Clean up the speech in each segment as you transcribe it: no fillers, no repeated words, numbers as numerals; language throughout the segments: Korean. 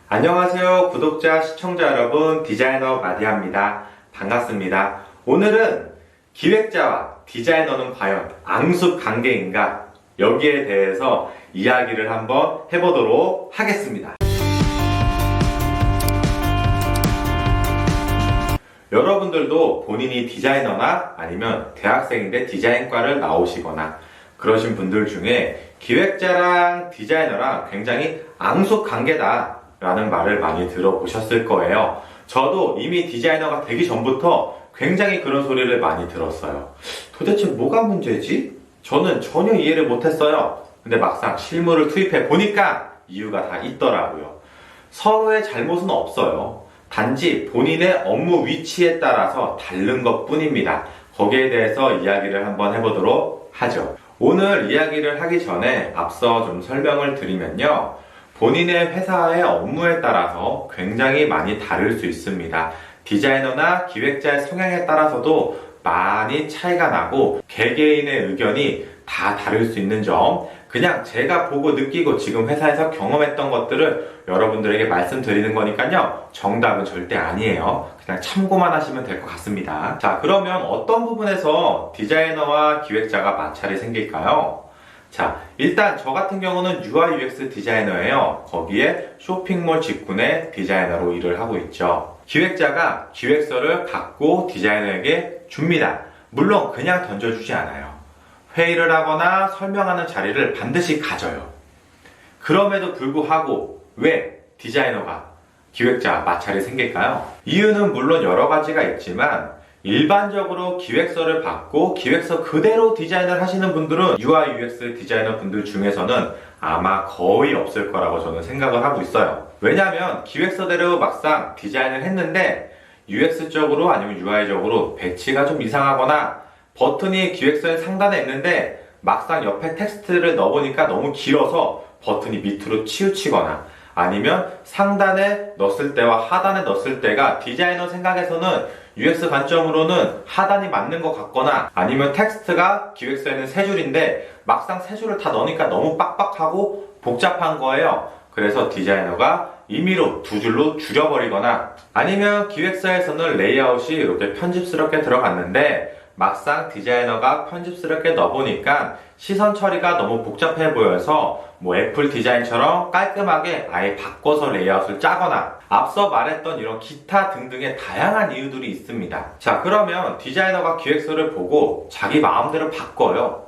안녕하세요. 구독자, 시청자 여러분, 디자이너 마디아입니다. 반갑습니다. 오늘은 기획자와 디자이너는 과연 앙숙관계인가? 여기에 대해서 이야기를 한번 해보도록 하겠습니다. 여러분들도 본인이 디자이너나 아니면 대학생인데 디자인과를 나오시거나 그러신 분들 중에 기획자랑 디자이너랑 굉장히 앙숙관계다 라는 말을 많이 들어보셨을 거예요. 저도 이미 디자이너가 되기 전부터 굉장히 그런 소리를 많이 들었어요. 도대체 뭐가 문제지? 저는 전혀 이해를 못했어요. 근데 막상 실무를 투입해 보니까 이유가 다 있더라고요. 서로의 잘못은 없어요. 단지 본인의 업무 위치에 따라서 다른 것 뿐입니다. 거기에 대해서 이야기를 한번 해보도록 하죠. 오늘 이야기를 하기 전에 앞서 좀 설명을 드리면요. 본인의 회사의 업무에 따라서 굉장히 많이 다를 수 있습니다. 디자이너나 기획자의 성향에 따라서도 많이 차이가 나고 개개인의 의견이 다 다를 수 있는 점, 그냥 제가 보고 느끼고 지금 회사에서 경험했던 것들을 여러분들에게 말씀드리는 거니까요. 정답은 절대 아니에요. 그냥 참고만 하시면 될 것 같습니다. 자, 그러면 어떤 부분에서 디자이너와 기획자가 마찰이 생길까요? 자, 일단 저 같은 경우는 UI UX 디자이너예요. 거기에 쇼핑몰 직군의 디자이너로 일을 하고 있죠. 기획자가 기획서를 갖고 디자이너에게 줍니다. 물론 그냥 던져주지 않아요. 회의를 하거나 설명하는 자리를 반드시 가져요. 그럼에도 불구하고 왜 디자이너가 기획자와 마찰이 생길까요? 이유는 물론 여러 가지가 있지만 일반적으로 기획서를 받고 기획서 그대로 디자인을 하시는 분들은 UI UX 디자이너 분들 중에서는 아마 거의 없을 거라고 저는 생각을 하고 있어요. 왜냐하면 기획서대로 막상 디자인을 했는데 UX적으로 아니면 UI적으로 배치가 좀 이상하거나 버튼이 기획서의 상단에 있는데 막상 옆에 텍스트를 넣어보니까 너무 길어서 버튼이 밑으로 치우치거나 아니면 상단에 넣었을 때와 하단에 넣었을 때가 디자이너 생각에서는 UX 관점으로는 하단이 맞는 것 같거나 아니면 텍스트가 기획서에는 3줄인데 막상 3줄을 다 넣으니까 너무 빡빡하고 복잡한 거예요. 그래서 디자이너가 임의로 2줄로 줄여버리거나 아니면 기획서에서는 레이아웃이 이렇게 편집스럽게 들어갔는데 막상 디자이너가 편집스럽게 넣어보니까 시선 처리가 너무 복잡해 보여서 애플 디자인처럼 깔끔하게 아예 바꿔서 레이아웃을 짜거나 앞서 말했던 이런 기타 등등의 다양한 이유들이 있습니다. 자, 그러면 디자이너가 기획서를 보고 자기 마음대로 바꿔요.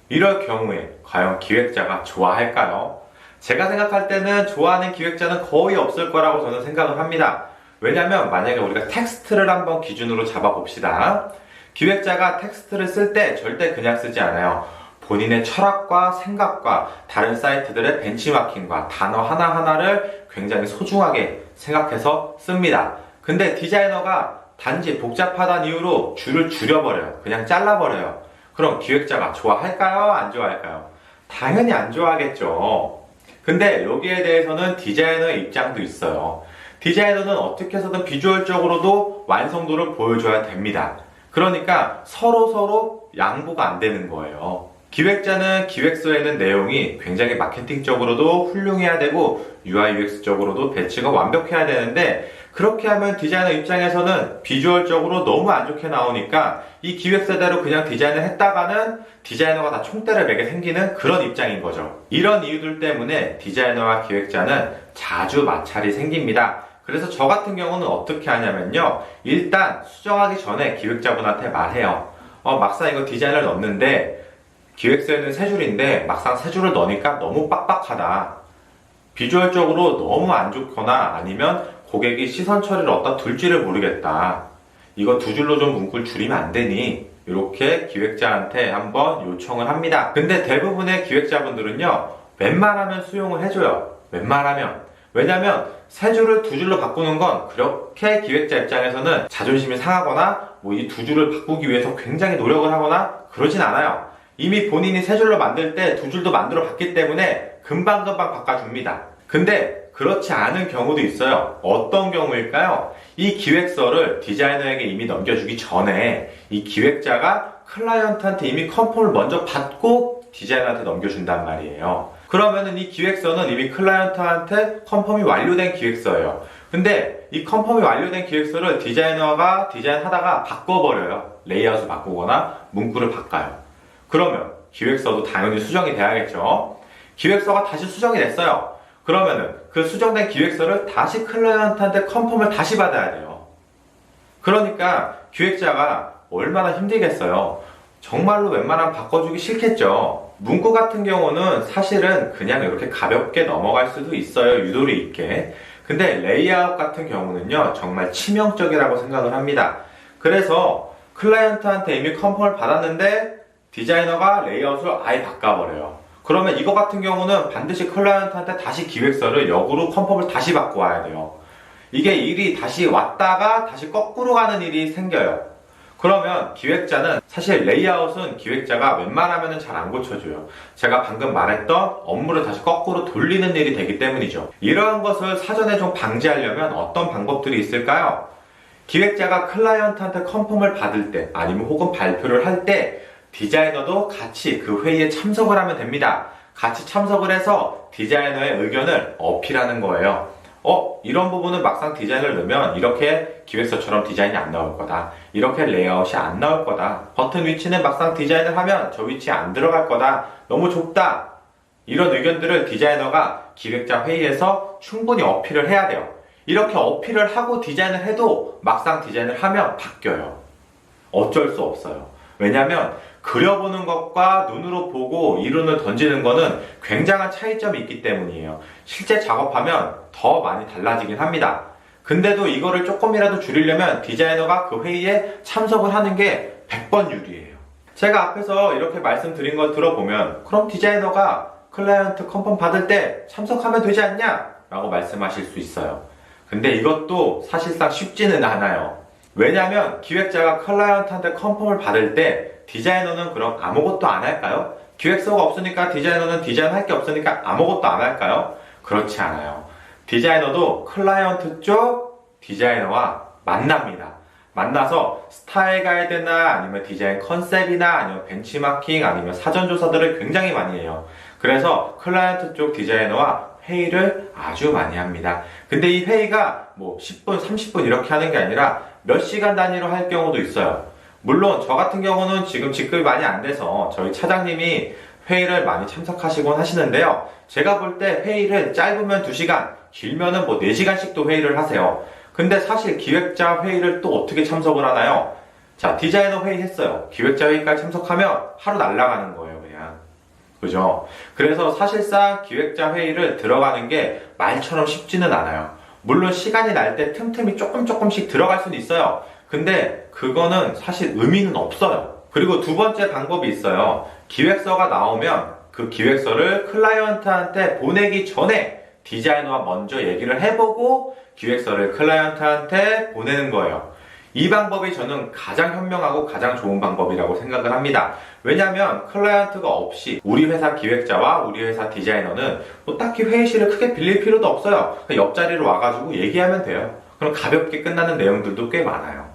이럴 경우에 과연 기획자가 좋아할까요? 제가 생각할 때는 좋아하는 기획자는 거의 없을 거라고 저는 생각을 합니다. 왜냐면 만약에 우리가 텍스트를 한번 기준으로 잡아봅시다. 기획자가 텍스트를 쓸 때 절대 그냥 쓰지 않아요. 본인의 철학과 생각과 다른 사이트들의 벤치마킹과 단어 하나하나를 굉장히 소중하게 생각해서 씁니다. 근데 디자이너가 단지 복잡하다는 이유로 줄을 줄여버려요. 그냥 잘라버려요. 그럼 기획자가 좋아할까요? 안 좋아할까요? 당연히 안 좋아하겠죠. 근데 여기에 대해서는 디자이너의 입장도 있어요. 디자이너는 어떻게 해서든 비주얼적으로도 완성도를 보여줘야 됩니다. 그러니까 서로 양보가 안 되는 거예요. 기획자는 기획서에 있는 내용이 굉장히 마케팅적으로도 훌륭해야 되고 UI UX적으로도 배치가 완벽해야 되는데 그렇게 하면 디자이너 입장에서는 비주얼적으로 너무 안 좋게 나오니까 이 기획서대로 그냥 디자인을 했다가는 디자이너가 다 총대를 매게 생기는 그런 입장인 거죠. 이런 이유들 때문에 디자이너와 기획자는 자주 마찰이 생깁니다. 그래서 저 같은 경우는 어떻게 하냐면요. 일단 수정하기 전에 기획자분한테 말해요. 막상 이거 디자인을 넣었는데 기획서에는 3줄인데 막상 3줄을 넣으니까 너무 빡빡하다. 비주얼적으로 너무 안 좋거나 아니면 고객이 시선 처리를 어디다 둘지를 모르겠다. 이거 2줄로 좀 문구를 줄이면 안 되니? 이렇게 기획자한테 한번 요청을 합니다. 근데 대부분의 기획자분들은요. 웬만하면 수용을 해줘요. 웬만하면. 왜냐면 3줄을 2줄로 바꾸는 건 그렇게 기획자 입장에서는 자존심이 상하거나 이 2줄을 바꾸기 위해서 굉장히 노력을 하거나 그러진 않아요. 이미 본인이 3줄로 만들 때 2줄도 만들어 봤기 때문에 금방금방 바꿔줍니다. 근데 그렇지 않은 경우도 있어요. 어떤 경우일까요? 이 기획서를 디자이너에게 이미 넘겨주기 전에 이 기획자가 클라이언트한테 이미 컨펌을 먼저 받고 디자이너한테 넘겨준단 말이에요. 그러면은 이 기획서는 이미 클라이언트한테 컨펌이 완료된 기획서예요. 근데 이 컨펌이 완료된 기획서를 디자이너가 디자인하다가 바꿔버려요. 레이아웃을 바꾸거나 문구를 바꿔요. 그러면 기획서도 당연히 수정이 돼야겠죠. 기획서가 다시 수정이 됐어요. 그러면은 그 수정된 기획서를 다시 클라이언트한테 컨펌을 다시 받아야 돼요. 그러니까 기획자가 얼마나 힘들겠어요. 정말로 웬만하면 바꿔주기 싫겠죠. 문구 같은 경우는 사실은 그냥 이렇게 가볍게 넘어갈 수도 있어요. 유도리 있게. 근데 레이아웃 같은 경우는요, 정말 치명적이라고 생각을 합니다. 그래서 클라이언트한테 이미 컨펌을 받았는데 디자이너가 레이아웃을 아예 바꿔버려요. 그러면 이거 같은 경우는 반드시 클라이언트한테 다시 기획서를 역으로 컨펌을 다시 받고 와야 돼요. 이게 일이 다시 왔다가 다시 거꾸로 가는 일이 생겨요. 그러면 기획자는 사실 레이아웃은 기획자가 웬만하면 잘 안 고쳐줘요. 제가 방금 말했던 업무를 다시 거꾸로 돌리는 일이 되기 때문이죠. 이러한 것을 사전에 좀 방지하려면 어떤 방법들이 있을까요? 기획자가 클라이언트한테 컨펌을 받을 때 아니면 혹은 발표를 할 때 디자이너도 같이 그 회의에 참석을 하면 됩니다. 같이 참석을 해서 디자이너의 의견을 어필하는 거예요. 이런 부분은 막상 디자인을 넣으면 이렇게 기획서처럼 디자인이 안 나올 거다. 이렇게 레이아웃이 안 나올 거다. 버튼 위치는 막상 디자인을 하면 저 위치에 안 들어갈 거다. 너무 좁다. 이런 의견들을 디자이너가 기획자 회의에서 충분히 어필을 해야 돼요. 이렇게 어필을 하고 디자인을 해도 막상 디자인을 하면 바뀌어요. 어쩔 수 없어요. 왜냐면 그려보는 것과 눈으로 보고 이론을 던지는 거는 굉장한 차이점이 있기 때문이에요. 실제 작업하면 더 많이 달라지긴 합니다. 근데도 이거를 조금이라도 줄이려면 디자이너가 그 회의에 참석을 하는 게 100번 유리해요. 제가 앞에서 이렇게 말씀드린 걸 들어보면 그럼 디자이너가 클라이언트 컨펌 받을 때 참석하면 되지 않냐? 라고 말씀하실 수 있어요. 근데 이것도 사실상 쉽지는 않아요. 왜냐하면 기획자가 클라이언트한테 컨펌을 받을 때 디자이너는 그럼 아무것도 안 할까요? 기획서가 없으니까 디자이너는 디자인할 게 없으니까 아무것도 안 할까요? 그렇지 않아요. 디자이너도 클라이언트 쪽 디자이너와 만납니다. 만나서 스타일 가이드나 아니면 디자인 컨셉이나 아니면 벤치마킹 아니면 사전조사들을 굉장히 많이 해요. 그래서 클라이언트 쪽 디자이너와 회의를 아주 많이 합니다. 근데 이 회의가 뭐 10분, 30분 이렇게 하는 게 아니라 몇 시간 단위로 할 경우도 있어요. 물론 저 같은 경우는 지금 직급이 많이 안 돼서 저희 차장님이 회의를 많이 참석하시곤 하시는데요. 제가 볼 때 회의를 짧으면 2시간, 길면은 뭐 4시간씩도 회의를 하세요. 근데 사실 기획자 회의를 또 어떻게 참석을 하나요? 자, 디자이너 회의 했어요. 기획자 회의까지 참석하면 하루 날아가는 거예요, 그냥. 그죠? 그래서 사실상 기획자 회의를 들어가는 게 말처럼 쉽지는 않아요. 물론 시간이 날 때 틈틈이 조금씩 들어갈 수는 있어요. 근데 그거는 사실 의미는 없어요. 그리고 두 번째 방법이 있어요. 기획서가 나오면 그 기획서를 클라이언트한테 보내기 전에 디자이너와 먼저 얘기를 해보고 기획서를 클라이언트한테 보내는 거예요. 이 방법이 저는 가장 현명하고 가장 좋은 방법이라고 생각을 합니다. 왜냐하면 클라이언트가 없이 우리 회사 기획자와 우리 회사 디자이너는 뭐 딱히 회의실을 크게 빌릴 필요도 없어요. 그냥 옆자리로 와가지고 얘기하면 돼요. 그럼 가볍게 끝나는 내용들도 꽤 많아요.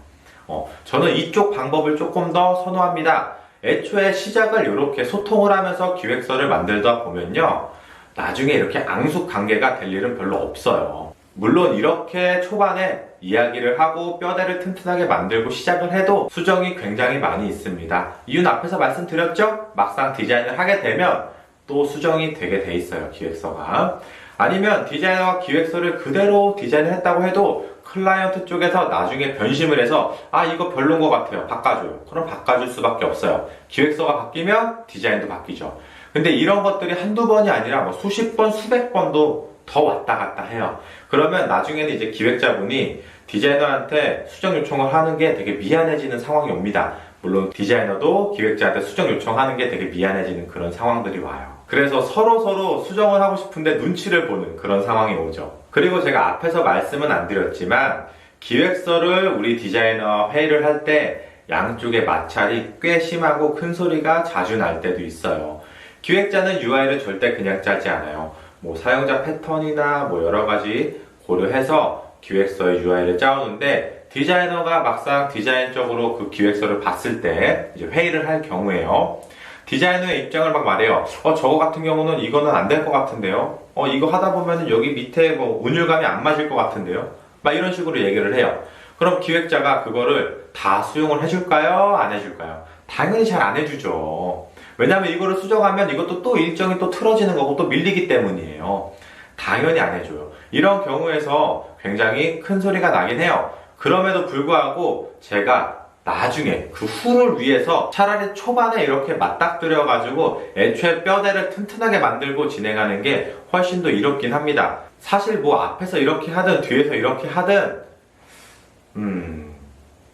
저는 이쪽 방법을 조금 더 선호합니다. 애초에 시작을 이렇게 소통을 하면서 기획서를 만들다 보면요, 나중에 이렇게 앙숙 관계가 될 일은 별로 없어요. 물론 이렇게 초반에 이야기를 하고 뼈대를 튼튼하게 만들고 시작을 해도 수정이 굉장히 많이 있습니다. 이유는 앞에서 말씀드렸죠? 막상 디자인을 하게 되면 또 수정이 되게 돼 있어요, 기획서가. 아니면 디자이너가 기획서를 그대로 디자인을 했다고 해도 클라이언트 쪽에서 나중에 변심을 해서 이거 별론 것 같아요, 바꿔줘요. 그럼 바꿔줄 수밖에 없어요. 기획서가 바뀌면 디자인도 바뀌죠. 근데 이런 것들이 한두 번이 아니라 뭐 수십 번, 수백 번도 더 왔다 갔다 해요. 그러면 나중에는 이제 기획자분이 디자이너한테 수정 요청을 하는 게 되게 미안해지는 상황이 옵니다. 물론 디자이너도 기획자한테 수정 요청하는 게 되게 미안해지는 그런 상황들이 와요. 그래서 서로 수정을 하고 싶은데 눈치를 보는 그런 상황이 오죠. 그리고 제가 앞에서 말씀은 안 드렸지만 기획서를 우리 디자이너 회의를 할 때 양쪽의 마찰이 꽤 심하고 큰 소리가 자주 날 때도 있어요. 기획자는 UI를 절대 그냥 짜지 않아요. 뭐 사용자 패턴이나 뭐 여러 가지 고려해서 기획서의 UI를 짜오는데 디자이너가 막상 디자인적으로 그 기획서를 봤을 때 이제 회의를 할 경우에요. 디자이너의 입장을 막 말해요. 저거 같은 경우는 이거는 안 될 것 같은데요. 이거 하다 보면은 여기 밑에 뭐 운율감이 안 맞을 것 같은데요. 막 이런 식으로 얘기를 해요. 그럼 기획자가 그거를 다 수용을 해줄까요? 안 해줄까요? 당연히 잘 안 해주죠. 왜냐면 이거를 수정하면 이것도 또 일정이 또 틀어지는 거고 또 밀리기 때문이에요. 당연히 안 해줘요. 이런 경우에서 굉장히 큰 소리가 나긴 해요. 그럼에도 불구하고 제가 나중에 그 후를 위해서 차라리 초반에 이렇게 맞닥뜨려가지고 애초에 뼈대를 튼튼하게 만들고 진행하는 게 훨씬 더 이롭긴 합니다. 사실 뭐 앞에서 이렇게 하든 뒤에서 이렇게 하든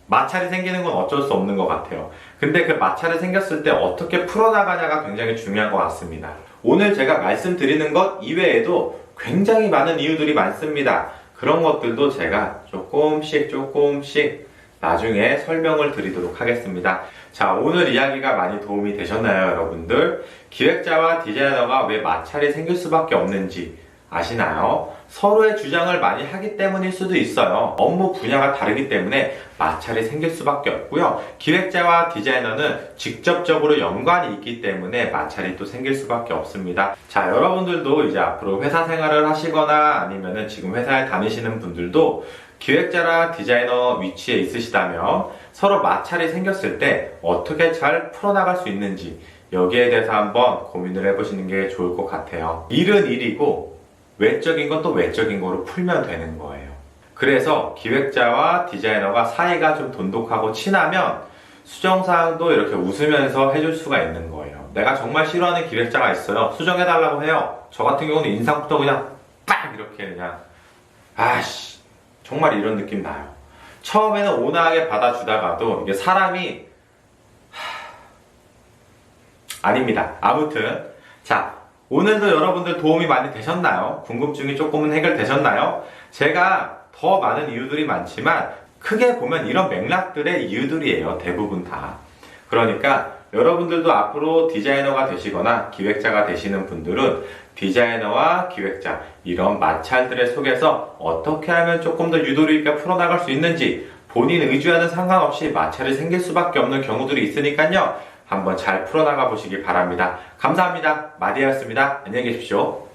마찰이 생기는 건 어쩔 수 없는 것 같아요. 근데 그 마찰이 생겼을 때 어떻게 풀어나가냐가 굉장히 중요한 것 같습니다. 오늘 제가 말씀드리는 것 이외에도 굉장히 많은 이유들이 많습니다. 그런 것들도 제가 조금씩 나중에 설명을 드리도록 하겠습니다. 자, 오늘 이야기가 많이 도움이 되셨나요, 여러분들? 기획자와 디자이너가 왜 마찰이 생길 수밖에 없는지 아시나요? 서로의 주장을 많이 하기 때문일 수도 있어요. 업무 분야가 다르기 때문에 마찰이 생길 수밖에 없고요. 기획자와 디자이너는 직접적으로 연관이 있기 때문에 마찰이 또 생길 수밖에 없습니다. 자, 여러분들도 이제 앞으로 회사 생활을 하시거나 아니면은 지금 회사에 다니시는 분들도 기획자나 디자이너 위치에 있으시다면 서로 마찰이 생겼을 때 어떻게 잘 풀어나갈 수 있는지 여기에 대해서 한번 고민을 해보시는 게 좋을 것 같아요. 일은 일이고 외적인 건 또 외적인 거로 풀면 되는 거예요. 그래서 기획자와 디자이너가 사이가 좀 돈독하고 친하면 수정사항도 이렇게 웃으면서 해줄 수가 있는 거예요. 내가 정말 싫어하는 기획자가 있어요. 수정해달라고 해요. 저 같은 경우는 인상부터 그냥 빡 이렇게 그냥 아씨 정말 이런 느낌 나요. 처음에는 온화하게 받아주다가도 이게 사람이 아닙니다. 아무튼 자, 오늘도 여러분들 도움이 많이 되셨나요? 궁금증이 조금은 해결되셨나요? 제가 더 많은 이유들이 많지만 크게 보면 이런 맥락들의 이유들이에요. 대부분 다. 그러니까 여러분들도 앞으로 디자이너가 되시거나 기획자가 되시는 분들은 디자이너와 기획자 이런 마찰들의 속에서 어떻게 하면 조금 더 유도리 있게 풀어나갈 수 있는지 본인 의지와는 상관없이 마찰이 생길 수밖에 없는 경우들이 있으니까요. 한번 잘 풀어나가 보시기 바랍니다. 감사합니다. 마디아였습니다. 안녕히 계십시오.